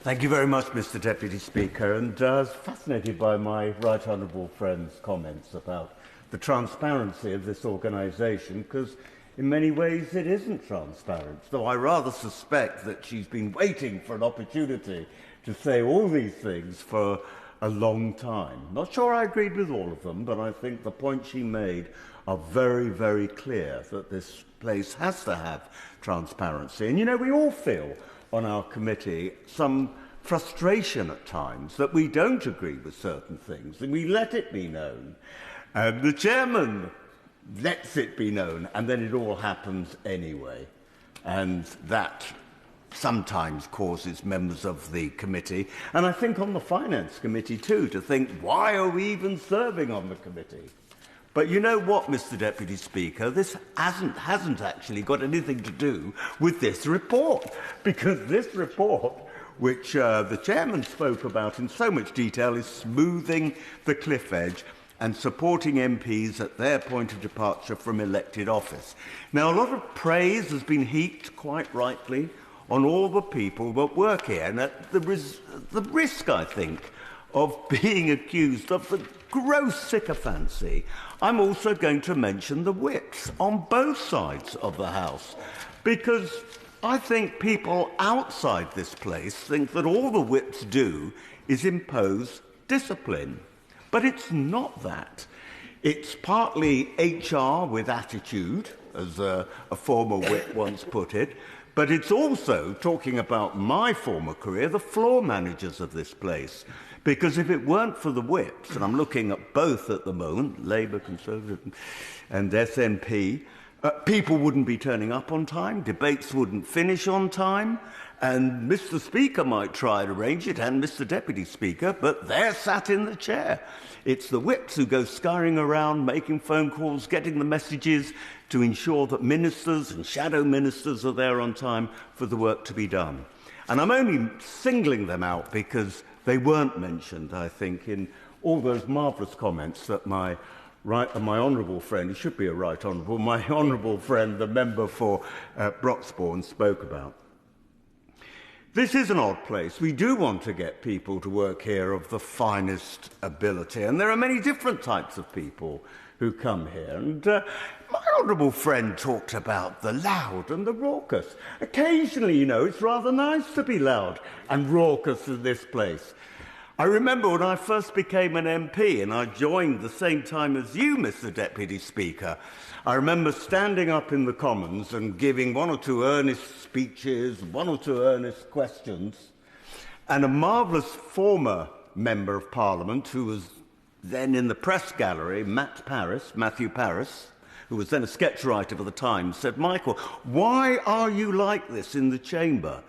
Thank you very much, Mr. Deputy Speaker, and I was fascinated by my right honourable friend's comments about the transparency of this organisation, because in many ways it isn't transparent, though I rather suspect that she's been waiting for an opportunity to say all these things for a long time. Not sure I agreed with all of them, but I think the points she made are very, very clear, that this place has to have transparency. And, you know, we all feel on our committee some frustration at times that we don't agree with certain things, and we let it be known. And the chairman lets it be known, and then it all happens anyway. And that sometimes causes members of the committee, and I think on the Finance Committee too, to think, why are we even serving on the committee? But you know what, Mr. Deputy Speaker, this hasn't actually got anything to do with this report, because this report, which the chairman spoke about in so much detail, is smoothing the cliff edge and supporting MPs at their point of departure from elected office. Now, a lot of praise has been heaped, quite rightly, on all the people that work here, and at the risk, I think, of being accused of the gross sycophancy, I'm also going to mention the whips on both sides of the House, because I think people outside this place think that all the whips do is impose discipline. But it's not that. It's partly HR with attitude, as a former whip once put it, but it's also, talking about my former career, the floor managers of this place. Because if it weren't for the whips, and I'm looking at both at the moment, Labour, Conservative and SNP, people wouldn't be turning up on time, debates wouldn't finish on time, and Mr. Speaker might try to arrange it, and Mr. Deputy Speaker, but they're sat in the chair. It's the whips who go scurrying around, making phone calls, getting the messages to ensure that ministers and shadow ministers are there on time for the work to be done. And I'm only singling them out because they weren't mentioned, I think, in all those marvellous comments that my honourable friend, he should be a right honourable, my honourable friend, the member for Broxbourne, spoke about. This is an odd place. We do want to get people to work here of the finest ability, and there are many different types of people who come here. And my honourable friend talked about the loud and the raucous. Occasionally, you know, it's rather nice to be loud and raucous in this place. I remember when I first became an MP, and I joined the same time as you, Mr. Deputy Speaker. I remember standing up in the Commons and giving one or two earnest speeches, one or two earnest questions, and a marvellous former Member of Parliament who was then in the press gallery, Matthew Paris, who was then a sketch writer for the Times, said, "Michael, why are you like this in the chamber?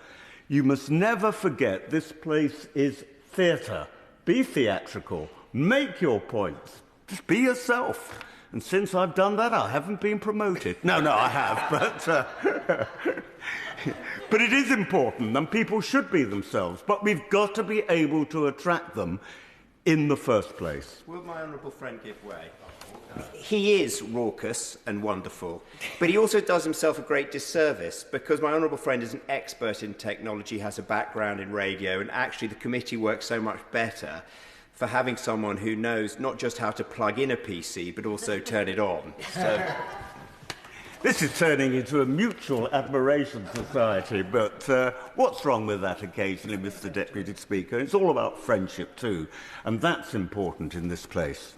You must never forget this place is theatre. Be theatrical. Make your points. Just be yourself." And since I've done that, I haven't been promoted. No, I have, but it is important, and people should be themselves. But we've got to be able to attract them in the first place. Will my honourable friend give way? He is raucous and wonderful, but he also does himself a great disservice, because my honourable friend is an expert in technology, has a background in radio, and actually the committee works so much better for having someone who knows not just how to plug in a PC, but also turn it on. So this is turning into a mutual admiration society, but what's wrong with that occasionally, Mr. Deputy Speaker? It's all about friendship too, and that's important in this place.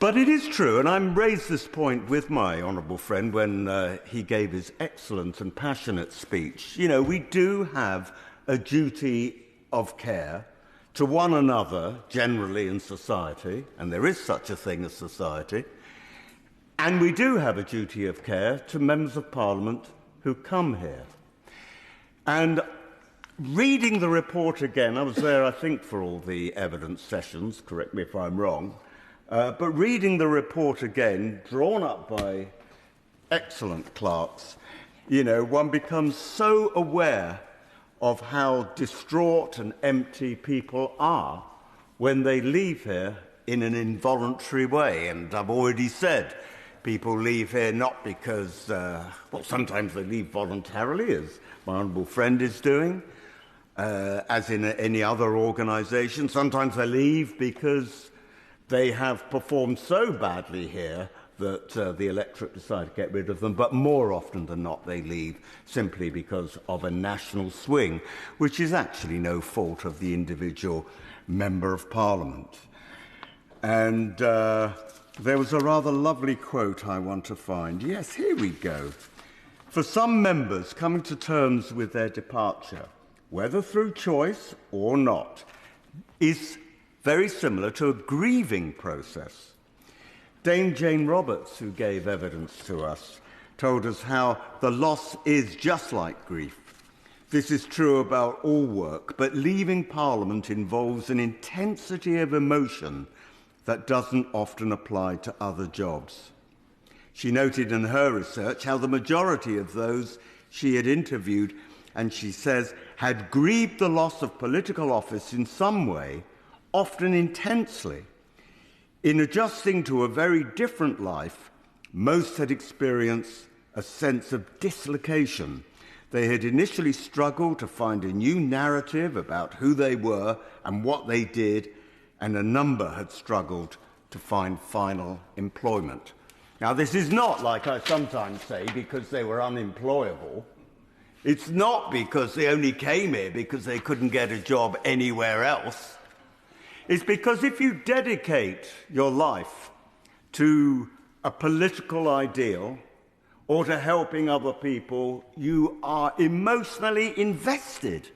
But it is true, and I raised this point with my honourable friend when he gave his excellent and passionate speech. You know, we do have a duty of care to one another generally in society, and there is such a thing as society, and we do have a duty of care to members of Parliament who come here. And reading the report again, I was there, I think, for all the evidence sessions, correct me if I'm wrong, but reading the report again, drawn up by excellent clerks, you know, one becomes so aware of how distraught and empty people are when they leave here in an involuntary way. And I've already said, people leave here not because, well, sometimes they leave voluntarily, as my honourable friend is doing, as in any other organisation. Sometimes they leave because they have performed so badly here that the electorate decide to get rid of them, but more often than not they leave simply because of a national swing, which is actually no fault of the individual Member of Parliament. And there was a rather lovely quote I want to find. Yes, here we go. For some members, coming to terms with their departure, whether through choice or not, is very similar to a grieving process. Dame Jane Roberts, who gave evidence to us, told us how the loss is just like grief. This is true about all work, but leaving Parliament involves an intensity of emotion that doesn't often apply to other jobs. She noted in her research how the majority of those she had interviewed, and she says, had grieved the loss of political office in some way, often intensely. In adjusting to a very different life, most had experienced a sense of dislocation. They had initially struggled to find a new narrative about who they were and what they did, and a number had struggled to find final employment. Now, this is not, like I sometimes say, because they were unemployable. It's not because they only came here because they couldn't get a job anywhere else. It's because if you dedicate your life to a political ideal or to helping other people, you are emotionally invested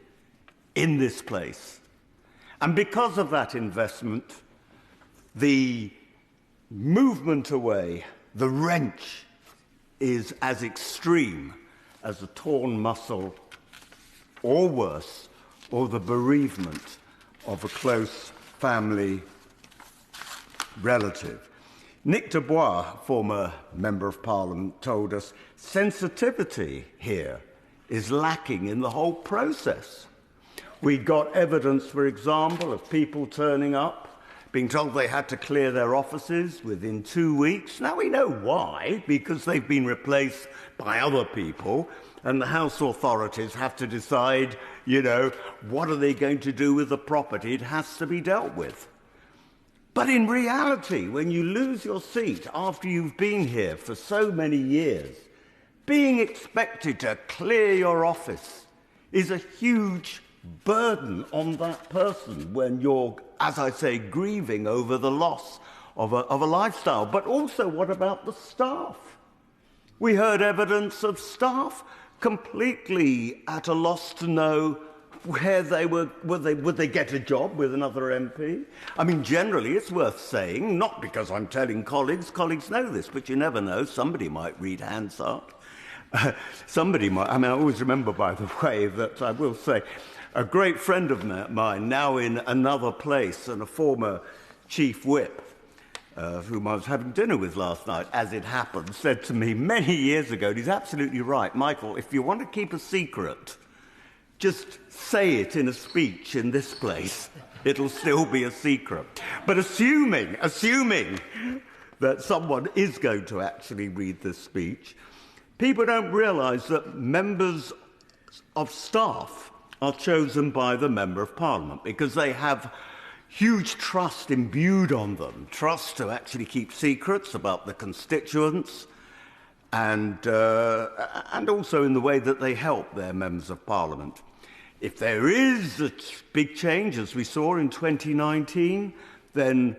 in this place. And because of that investment, the movement away, the wrench, is as extreme as a torn muscle, or worse, or the bereavement of a close family relative. Nick Dubois, former Member of Parliament, told us sensitivity here is lacking in the whole process. We got evidence, for example, of people turning up, being told they had to clear their offices within 2 weeks. Now we know why, because they've been replaced by other people, and the House authorities have to decide, what are they going to do with the property? It has to be dealt with. But in reality, when you lose your seat after you've been here for so many years, being expected to clear your office is a huge burden on that person when you're, as I say, grieving over the loss of a lifestyle. But also, what about the staff? We heard evidence of staff completely at a loss to know where they would they get a job with another MP? I mean, generally, it's worth saying, not because I'm telling colleagues know this, but you never know, somebody might read Hansard. Somebody might, I always remember, by the way, that I will say, a great friend of mine, now in another place, and a former chief whip, whom I was having dinner with last night, as it happened, said to me many years ago, and he's absolutely right, Michael, if you want to keep a secret, just say it in a speech in this place. It'll still be a secret. But assuming that someone is going to actually read this speech, people don't realise that members of staff are chosen by the Member of Parliament because they have huge trust imbued on them, trust to actually keep secrets about the constituents, and also in the way that they help their Members of Parliament. If there is a big change, as we saw in 2019, then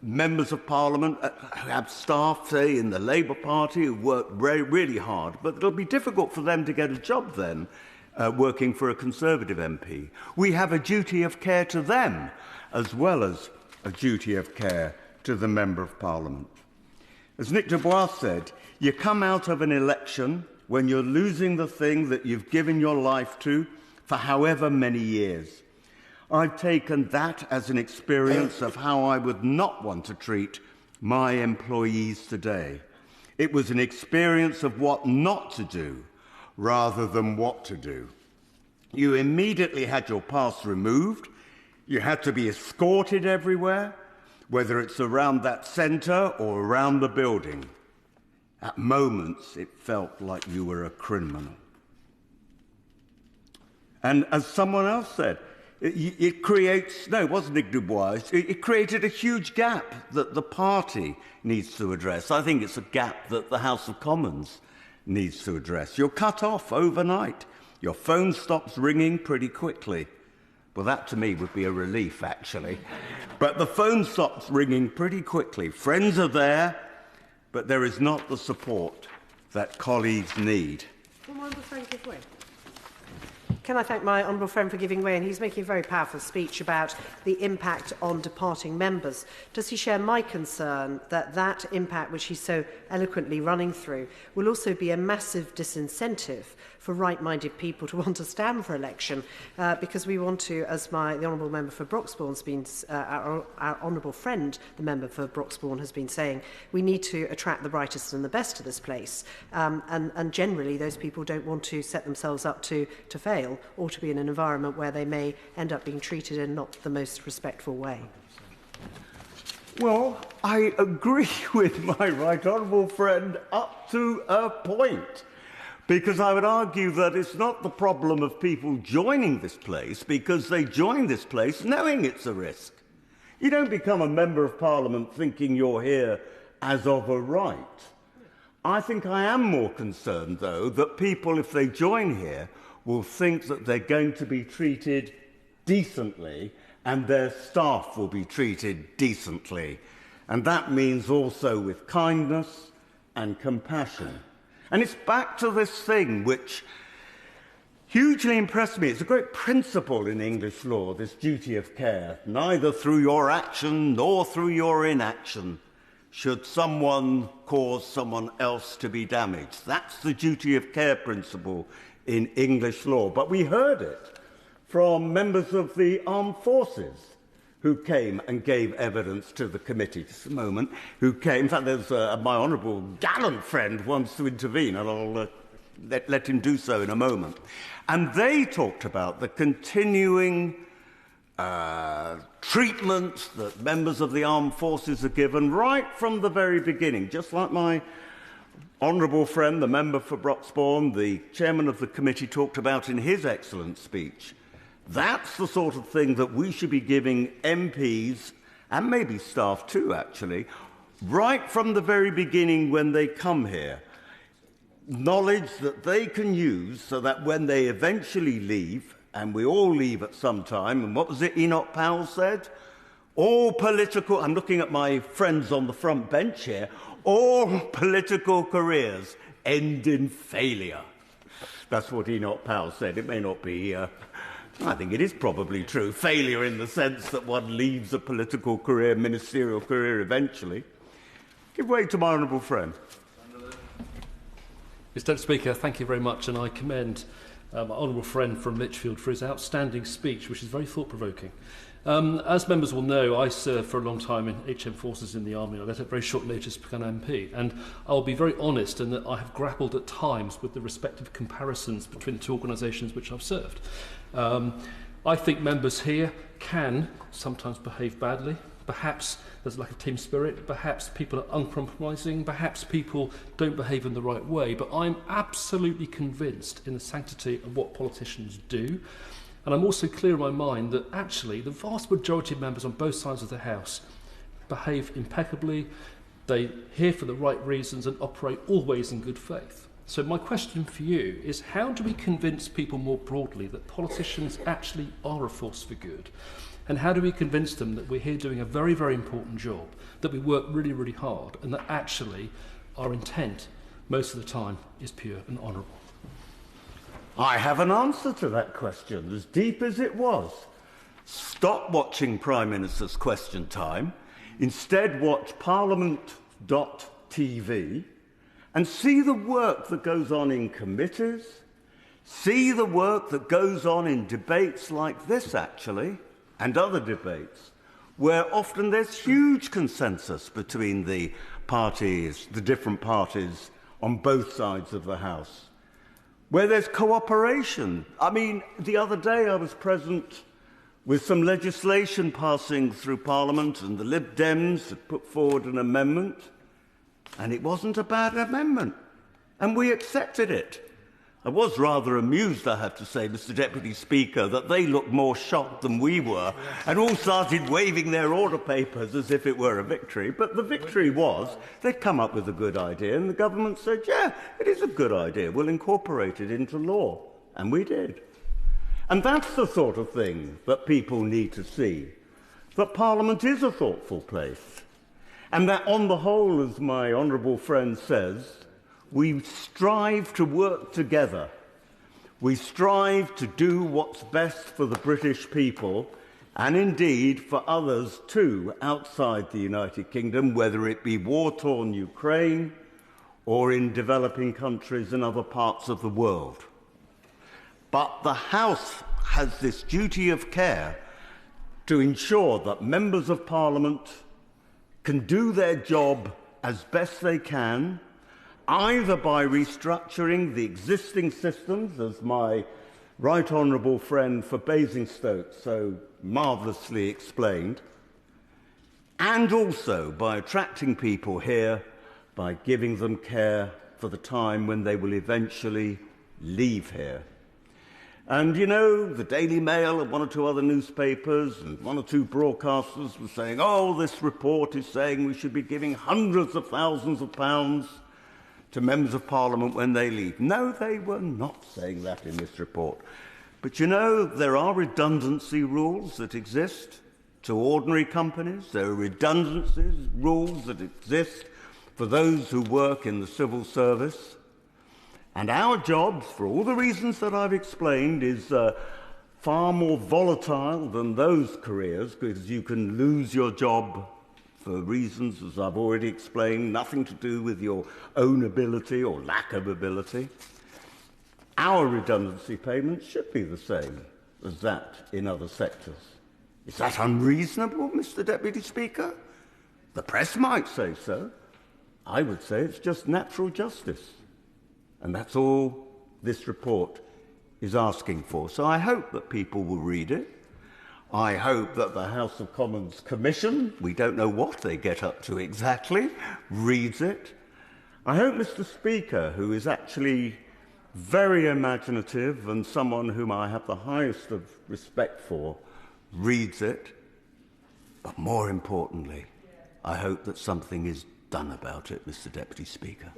Members of Parliament have staff, say, in the Labour Party who work really hard, but it'll be difficult for them to get a job then working for a Conservative MP. We have a duty of care to them, as well as a duty of care to the Member of Parliament. As Nick Dubois said, you come out of an election when you're losing the thing that you've given your life to for however many years. I've taken that as an experience of how I would not want to treat my employees today. It was an experience of what not to do rather than what to do. You immediately had your pass removed. You had to be escorted everywhere, whether it's around that centre or around the building. At moments, it felt like you were a criminal. And as someone else said, it creates, no, it wasn't Nick Dubois, it created a huge gap that the party needs to address. I think it's a gap that the House of Commons needs to address. You're cut off overnight. Your phone stops ringing pretty quickly. Well, that to me would be a relief, actually. But the phone stops ringing pretty quickly. Friends are there, but there is not the support that colleagues need. Can I thank my honourable friend for giving way? And he's making a very powerful speech about the impact on departing members. Does he share my concern that that impact, which he's so eloquently running through, will also be a massive disincentive for right-minded people to want to stand for election? Because we want to, as the honourable member for Broxbourne's been, our honourable friend, the member for Broxbourne, has been saying, we need to attract the brightest and the best to this place. And generally, those people don't want to set themselves up to fail, or to be in an environment where they may end up being treated in not the most respectful way. Well, I agree with my right honourable friend up to a point, because I would argue that it's not the problem of people joining this place, because they join this place knowing it's a risk. You don't become a member of Parliament thinking you're here as of a right. I think I am more concerned, though, that people, if they join here, will think that they're going to be treated decently and their staff will be treated decently. And that means also with kindness and compassion. And it's back to this thing which hugely impressed me. It's a great principle in English law, this duty of care. Neither through your action nor through your inaction should someone cause someone else to be damaged. That's the duty of care principle in English law. But we heard it from members of the armed forces who came and gave evidence to the committee. Just a moment. Who came. In fact, there's my honourable gallant friend wants to intervene, and I'll let him do so in a moment. And they talked about the continuing treatment that members of the armed forces are given right from the very beginning, just like my honourable friend, the member for Broxbourne, the chairman of the committee, talked about in his excellent speech. That's the sort of thing that we should be giving MPs, and maybe staff too, actually, right from the very beginning when they come here. Knowledge that they can use so that when they eventually leave, and we all leave at some time, and what was it Enoch Powell said? All political, I'm looking at my friends on the front bench here, all political careers end in failure. That's what Enoch Powell said. It may not be, I think it is probably true, failure in the sense that one leaves a political career, ministerial career eventually. Give way to my honourable friend. Mr. Speaker, thank you very much, and I commend my honourable friend from Lichfield for his outstanding speech, which is very thought-provoking. As members will know, I served for a long time in HM forces in the army. I let at very short notice become MP, and I'll be very honest in that I have grappled at times with the respective comparisons between the two organisations which I've served. I think members here can sometimes behave badly. Perhaps there's a lack of team spirit, perhaps people are uncompromising, perhaps people don't behave in the right way, but I'm absolutely convinced in the sanctity of what politicians do. And I'm also clear in my mind that actually the vast majority of members on both sides of the House behave impeccably, they hear for the right reasons and operate always in good faith. So my question for you is, how do we convince people more broadly that politicians actually are a force for good? And how do we convince them that we're here doing a very, very important job, that we work really, really hard, and that actually our intent most of the time is pure and honourable? I have an answer to that question, as deep as it was. Stop watching Prime Minister's Question Time. Instead, watch Parliament.tv and see the work that goes on in committees, see the work that goes on in debates like this, actually, and other debates, where often there's huge consensus between the parties, the different parties on both sides of the House, where there's cooperation. I mean, the other day I was present with some legislation passing through Parliament, and the Lib Dems had put forward an amendment, and it wasn't a bad amendment, and we accepted it. I was rather amused, I have to say, Mr. Deputy Speaker, that they looked more shocked than we were and all started waving their order papers as if it were a victory. But the victory was they'd come up with a good idea and the government said, yeah, it is a good idea, we'll incorporate it into law. And we did. And that's the sort of thing that people need to see, that Parliament is a thoughtful place. And that on the whole, as my honourable friend says, we strive to work together. We strive to do what's best for the British people and indeed for others too outside the United Kingdom, whether it be war-torn Ukraine or in developing countries in other parts of the world. But the House has this duty of care to ensure that members of Parliament can do their job as best they can, either by restructuring the existing systems, as my right honourable friend for Basingstoke so marvellously explained, and also by attracting people here, by giving them care for the time when they will eventually leave here. And, you know, the Daily Mail and one or two other newspapers and one or two broadcasters were saying, oh, this report is saying we should be giving hundreds of thousands of pounds to members of Parliament when they leave. No, they were not saying that in this report. But, you know, there are redundancy rules that exist to ordinary companies. There are redundancy rules that exist for those who work in the civil service. And our jobs, for all the reasons that I've explained, is far more volatile than those careers, because you can lose your job for reasons, as I've already explained, nothing to do with your own ability or lack of ability. Our redundancy payments should be the same as that in other sectors. Is that unreasonable, Mr. Deputy Speaker? The press might say so. I would say it's just natural justice. And that's all this report is asking for. So I hope that people will read it. I hope that the House of Commons Commission, we don't know what they get up to exactly, reads it. I hope Mr. Speaker, who is actually very imaginative and someone whom I have the highest of respect for, reads it. But more importantly, I hope that something is done about it, Mr. Deputy Speaker.